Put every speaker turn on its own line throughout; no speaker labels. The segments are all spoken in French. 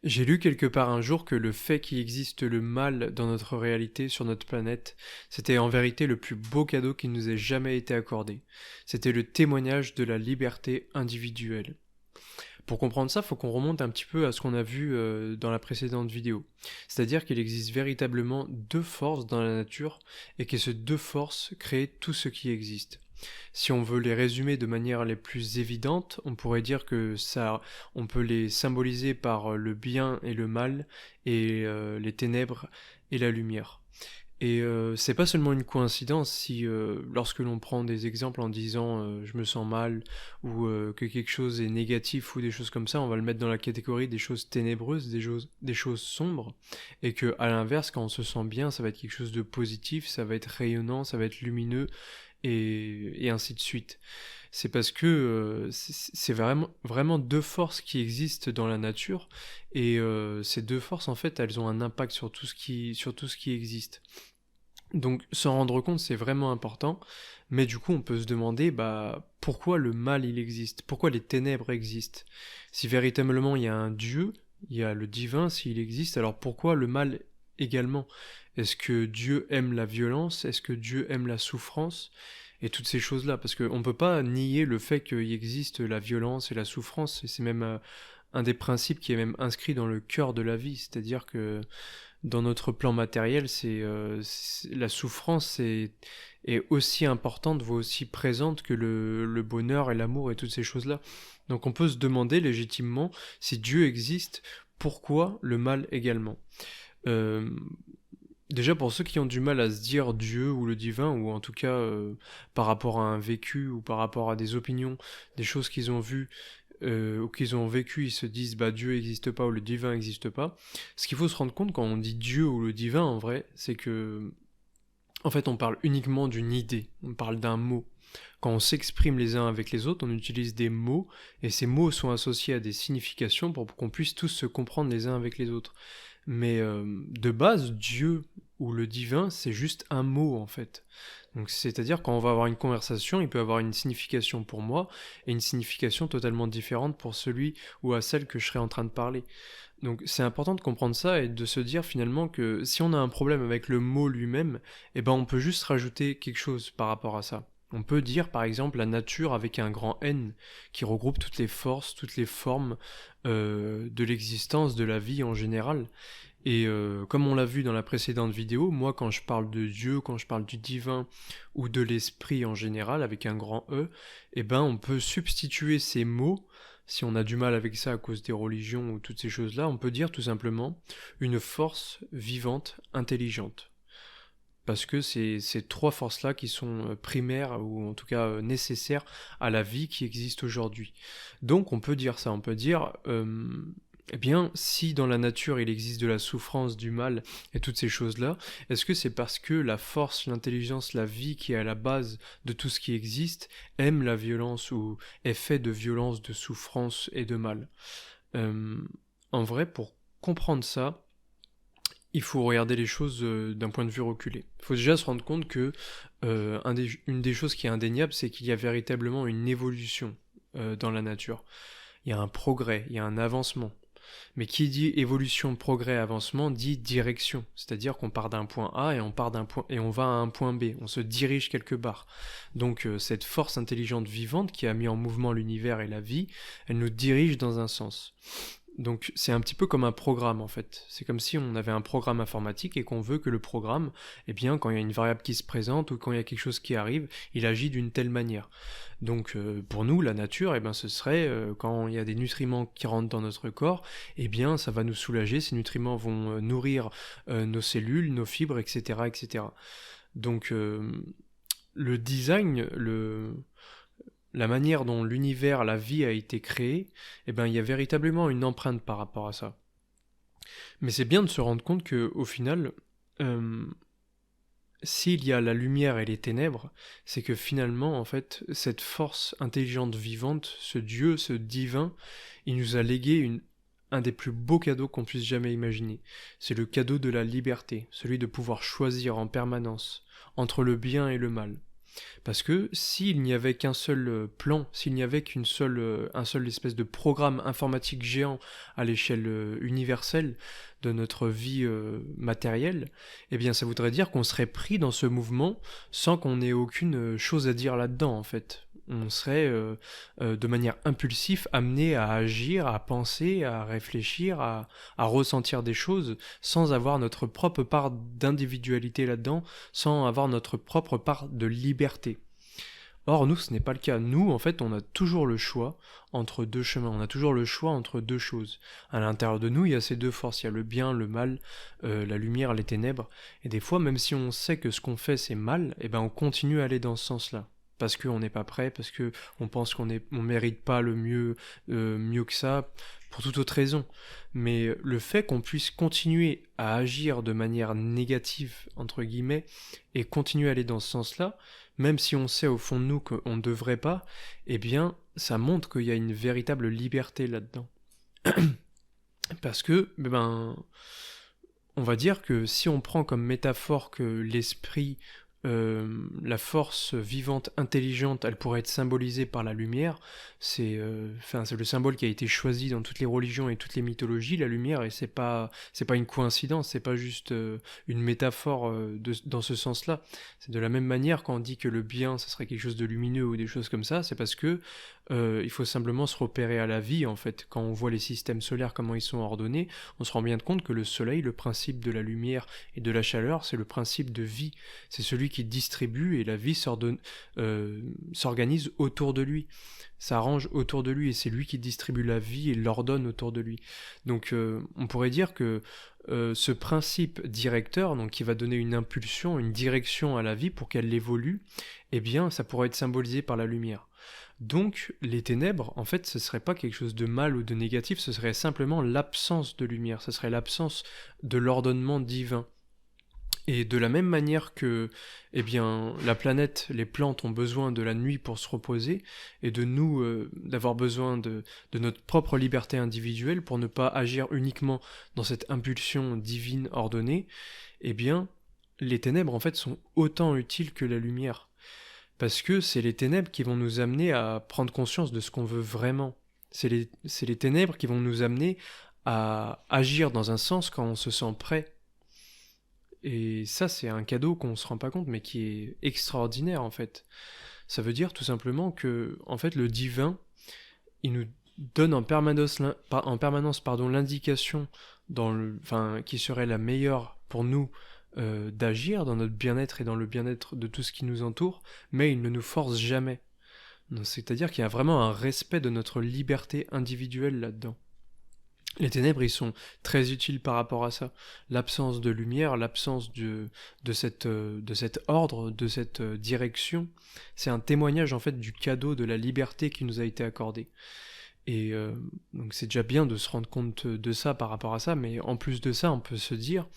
J'ai lu quelque part un jour que le fait qu'il existe le mal dans notre réalité, sur notre planète, c'était en vérité le plus beau cadeau qui nous ait jamais été accordé. C'était le témoignage de la liberté individuelle. Pour comprendre ça, il faut qu'on remonte un petit peu à ce qu'on a vu dans la précédente vidéo. C'est-à-dire qu'il existe véritablement deux forces dans la nature et que ces deux forces créent tout ce qui existe. Si on veut les résumer de manière les plus évidentes, on pourrait dire que ça, on peut les symboliser par le bien et le mal, et les ténèbres et la lumière. Et c'est pas seulement une coïncidence si, lorsque l'on prend des exemples en disant je me sens mal, ou que quelque chose est négatif ou des choses comme ça, on va le mettre dans la catégorie des choses ténébreuses, des choses sombres, et que à l'inverse, quand on se sent bien, ça va être quelque chose de positif, ça va être rayonnant, ça va être lumineux, et ainsi de suite. C'est parce que c'est vraiment deux forces qui existent dans la nature, et ces deux forces, en fait, elles ont un impact sur tout ce qui existe. Donc s'en rendre compte, c'est vraiment important, mais du coup on peut se demander pourquoi le mal il existe, pourquoi les ténèbres existent. Si véritablement il y a un Dieu, il y a le divin s'il existe, alors pourquoi le mal également? Est-ce que Dieu aime la violence? Est-ce que Dieu aime la souffrance? Et toutes ces choses-là, parce qu'on ne peut pas nier le fait qu'il existe la violence et la souffrance, et c'est même un des principes qui est même inscrit dans le cœur de la vie, c'est-à-dire que dans notre plan matériel, la souffrance est aussi importante, voire aussi présente que le bonheur et l'amour et toutes ces choses-là. Donc on peut se demander légitimement si Dieu existe, pourquoi le mal également. Euh, Déjà pour ceux qui ont du mal à se dire Dieu ou le divin, ou en tout cas par rapport à un vécu ou par rapport à des opinions, des choses qu'ils ont vues ou qu'ils ont vécu, ils se disent Dieu n'existe pas ou le divin n'existe pas. Ce qu'il faut se rendre compte quand on dit Dieu ou le divin en vrai, c'est que en fait on parle uniquement d'une idée, on parle d'un mot. Quand on s'exprime les uns avec les autres, on utilise des mots, et ces mots sont associés à des significations pour qu'on puisse tous se comprendre les uns avec les autres. Mais de base, Dieu ou le divin, c'est juste un mot en fait. Donc c'est-à-dire quand on va avoir une conversation, il peut avoir une signification pour moi et une signification totalement différente pour celui ou à celle que je serais en train de parler. Donc c'est important de comprendre ça et de se dire finalement que si on a un problème avec le mot lui-même, eh ben on peut juste rajouter quelque chose par rapport à ça. On peut dire par exemple la nature avec un grand N qui regroupe toutes les forces, toutes les formes de l'existence, de la vie en général. Et comme on l'a vu dans la précédente vidéo, moi quand je parle de Dieu, quand je parle du divin ou de l'esprit en général avec un grand E, eh ben on peut substituer ces mots, si on a du mal avec ça à cause des religions ou toutes ces choses-là, on peut dire tout simplement une force vivante, intelligente. Parce que c'est ces trois forces-là qui sont primaires ou en tout cas nécessaires à la vie qui existe aujourd'hui. Donc on peut dire ça, on peut dire eh bien, si dans la nature il existe de la souffrance, du mal et toutes ces choses-là, est-ce que c'est parce que la force, l'intelligence, la vie qui est à la base de tout ce qui existe aime la violence ou est fait de violence, de souffrance et de mal? Euh, En vrai, pour comprendre ça, il faut regarder les choses d'un point de vue reculé. Il faut déjà se rendre compte que une des choses qui est indéniable, c'est qu'il y a véritablement une évolution dans la nature. Il y a un progrès, il y a un avancement. Mais qui dit évolution, progrès, avancement dit direction, c'est-à-dire qu'on part d'un point A et on va à un point B, on se dirige quelque part. Donc cette force intelligente vivante qui a mis en mouvement l'univers et la vie, elle nous dirige dans un sens. Donc c'est un petit peu comme un programme en fait. C'est comme si on avait un programme informatique et qu'on veut que le programme, eh bien quand il y a une variable qui se présente ou quand il y a quelque chose qui arrive, il agit d'une telle manière. Donc pour nous, la nature, eh bien, ce serait quand il y a des nutriments qui rentrent dans notre corps, eh bien ça va nous soulager, ces nutriments vont nourrir nos cellules, nos fibres, etc. etc. Donc le design, la manière dont l'univers, la vie a été créée, eh ben, il y a véritablement une empreinte par rapport à ça. Mais c'est bien de se rendre compte que, au final, euh, s'il y a la lumière et les ténèbres, c'est que finalement, en fait, cette force intelligente vivante, ce Dieu, ce divin, il nous a légué un des plus beaux cadeaux qu'on puisse jamais imaginer. C'est le cadeau de la liberté, celui de pouvoir choisir en permanence entre le bien et le mal. Parce que s'il n'y avait qu'un seul plan, s'il n'y avait un seul espèce de programme informatique géant à l'échelle universelle de notre vie matérielle, eh bien ça voudrait dire qu'on serait pris dans ce mouvement sans qu'on ait aucune chose à dire là-dedans en fait. On serait de manière impulsive amené à agir, à penser, à réfléchir, à ressentir des choses sans avoir notre propre part d'individualité là-dedans, sans avoir notre propre part de liberté. Or, nous, ce n'est pas le cas. Nous, en fait, on a toujours le choix entre deux chemins, on a toujours le choix entre deux choses. À l'intérieur de nous, il y a ces deux forces, il y a le bien, le mal, la lumière, les ténèbres, et des fois, même si on sait que ce qu'on fait, c'est mal, eh ben, on continue à aller dans ce sens-là. Parce qu'on n'est pas prêt, parce qu'on pense on mérite pas le mieux que ça, pour toute autre raison. Mais le fait qu'on puisse continuer à agir de manière négative, entre guillemets, et continuer à aller dans ce sens-là, même si on sait au fond de nous qu'on ne devrait pas, eh bien, ça montre qu'il y a une véritable liberté là-dedans. Parce que, on va dire que si on prend comme métaphore que l'esprit, la force vivante, intelligente, elle pourrait être symbolisée par la lumière, c'est le symbole qui a été choisi dans toutes les religions et toutes les mythologies, la lumière, et c'est pas une coïncidence, c'est pas juste une métaphore dans ce sens-là. C'est de la même manière quand on dit que le bien, ça serait quelque chose de lumineux ou des choses comme ça, c'est parce que il faut simplement se repérer à la vie, en fait. Quand on voit les systèmes solaires, comment ils sont ordonnés, on se rend bien compte que le soleil, le principe de la lumière et de la chaleur, c'est le principe de vie. C'est celui qui distribue et la vie s'organise autour de lui. S'arrange autour de lui et c'est lui qui distribue la vie et l'ordonne autour de lui. Donc on pourrait dire que ce principe directeur, donc qui va donner une impulsion, une direction à la vie pour qu'elle évolue, eh bien ça pourrait être symbolisé par la lumière. Donc, les ténèbres, en fait, ce serait pas quelque chose de mal ou de négatif, ce serait simplement l'absence de lumière, ce serait l'absence de l'ordonnement divin. Et de la même manière que, eh bien, la planète, les plantes ont besoin de la nuit pour se reposer, et de nous, d'avoir besoin de notre propre liberté individuelle pour ne pas agir uniquement dans cette impulsion divine ordonnée, eh bien, les ténèbres, en fait, sont autant utiles que la lumière. Parce que c'est les ténèbres qui vont nous amener à prendre conscience de ce qu'on veut vraiment. C'est les ténèbres qui vont nous amener à agir dans un sens quand on se sent prêt. Et ça, c'est un cadeau qu'on ne se rend pas compte, mais qui est extraordinaire en fait. Ça veut dire tout simplement que, en fait, le divin, il nous donne en permanence l'indication qui serait la meilleure pour nous d'agir dans notre bien-être et dans le bien-être de tout ce qui nous entoure, mais il ne nous force jamais. C'est-à-dire qu'il y a vraiment un respect de notre liberté individuelle là-dedans. Les ténèbres, ils sont très utiles par rapport à ça. L'absence de lumière, l'absence de cet ordre, de cette direction, c'est un témoignage en fait du cadeau de la liberté qui nous a été accordé. Et donc c'est déjà bien de se rendre compte de ça par rapport à ça, mais en plus de ça, on peut se dire,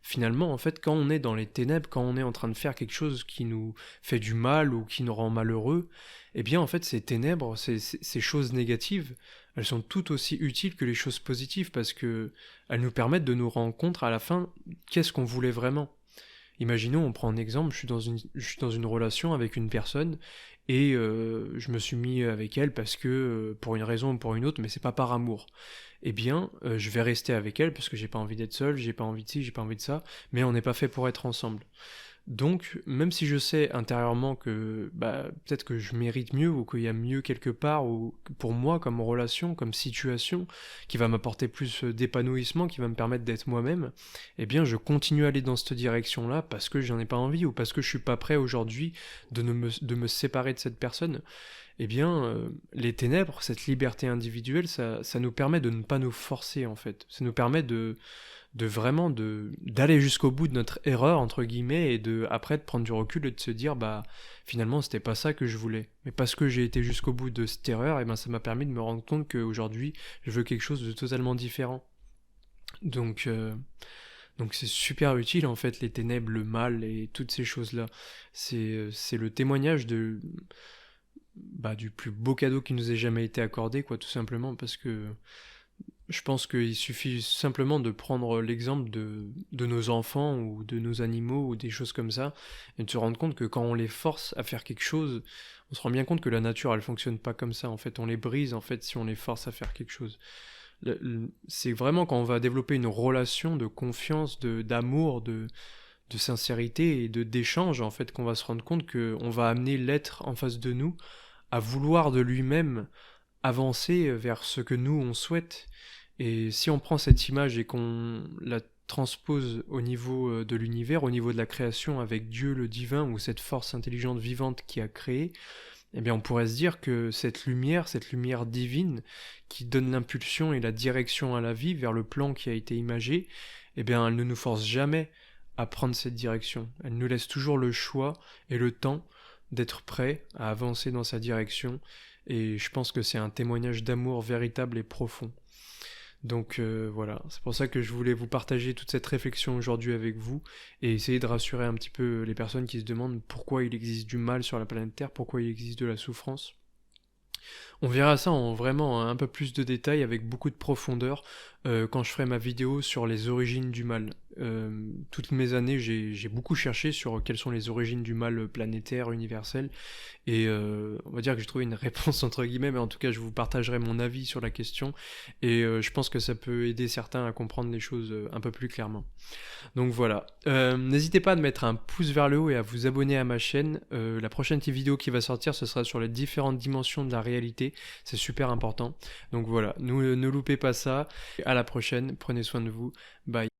finalement, en fait, quand on est dans les ténèbres, quand on est en train de faire quelque chose qui nous fait du mal ou qui nous rend malheureux, eh bien, en fait, ces ténèbres, ces choses négatives, elles sont tout aussi utiles que les choses positives parce que elles nous permettent de nous rendre compte à la fin qu'est-ce qu'on voulait vraiment. Imaginons, on prend un exemple, je suis dans une relation avec une personne et je me suis mis avec elle parce que, pour une raison ou pour une autre, mais c'est pas par amour. Eh bien, je vais rester avec elle parce que j'ai pas envie d'être seul, j'ai pas envie de ci, j'ai pas envie de ça, mais on n'est pas fait pour être ensemble. Donc, même si je sais intérieurement que peut-être que je mérite mieux ou qu'il y a mieux quelque part, ou pour moi comme relation, comme situation, qui va m'apporter plus d'épanouissement, qui va me permettre d'être moi-même, eh bien je continue à aller dans cette direction-là parce que j'en ai pas envie ou parce que je suis pas prêt aujourd'hui de me séparer de cette personne. Eh bien, les ténèbres, cette liberté individuelle, ça nous permet de ne pas nous forcer en fait. Ça nous permet d'aller jusqu'au bout de notre erreur entre guillemets et après de prendre du recul et de se dire finalement c'était pas ça que je voulais, mais parce que j'ai été jusqu'au bout de cette erreur, et ça m'a permis de me rendre compte qu'aujourd'hui je veux quelque chose de totalement différent. Donc c'est super utile en fait, les ténèbres, le mal et toutes ces choses là. C'est le témoignage du plus beau cadeau qui nous ait jamais été accordé, quoi, tout simplement parce que Je pense qu'il suffit simplement de prendre l'exemple de nos enfants ou de nos animaux ou des choses comme ça, et de se rendre compte que quand on les force à faire quelque chose, on se rend bien compte que la nature, elle fonctionne pas comme ça, en fait. On les brise, en fait, si on les force à faire quelque chose. C'est vraiment quand on va développer une relation de confiance, d'amour, de sincérité et d'échange, en fait, qu'on va se rendre compte qu'on va amener l'être en face de nous à vouloir de lui-même avancer vers ce que nous, on souhaite. Et si on prend cette image et qu'on la transpose au niveau de l'univers, au niveau de la création avec Dieu le divin ou cette force intelligente vivante qui a créé, eh bien on pourrait se dire que cette lumière divine qui donne l'impulsion et la direction à la vie vers le plan qui a été imagé, eh bien elle ne nous force jamais à prendre cette direction. Elle nous laisse toujours le choix et le temps d'être prêt à avancer dans sa direction, et je pense que c'est un témoignage d'amour véritable et profond. Donc voilà, c'est pour ça que je voulais vous partager toute cette réflexion aujourd'hui avec vous et essayer de rassurer un petit peu les personnes qui se demandent pourquoi il existe du mal sur la planète Terre, pourquoi il existe de la souffrance. On verra ça en vraiment un peu plus de détails avec beaucoup de profondeur quand je ferai ma vidéo sur les origines du mal. Toutes mes années, j'ai beaucoup cherché sur quelles sont les origines du mal planétaire, universel, et on va dire que j'ai trouvé une réponse entre guillemets, mais en tout cas je vous partagerai mon avis sur la question, et je pense que ça peut aider certains à comprendre les choses un peu plus clairement. Donc voilà, n'hésitez pas à mettre un pouce vers le haut et à vous abonner à ma chaîne. La prochaine petite vidéo qui va sortir, ce sera sur les différentes dimensions de la réalité, c'est super important. Donc voilà, ne loupez pas ça, à la prochaine, prenez soin de vous, bye.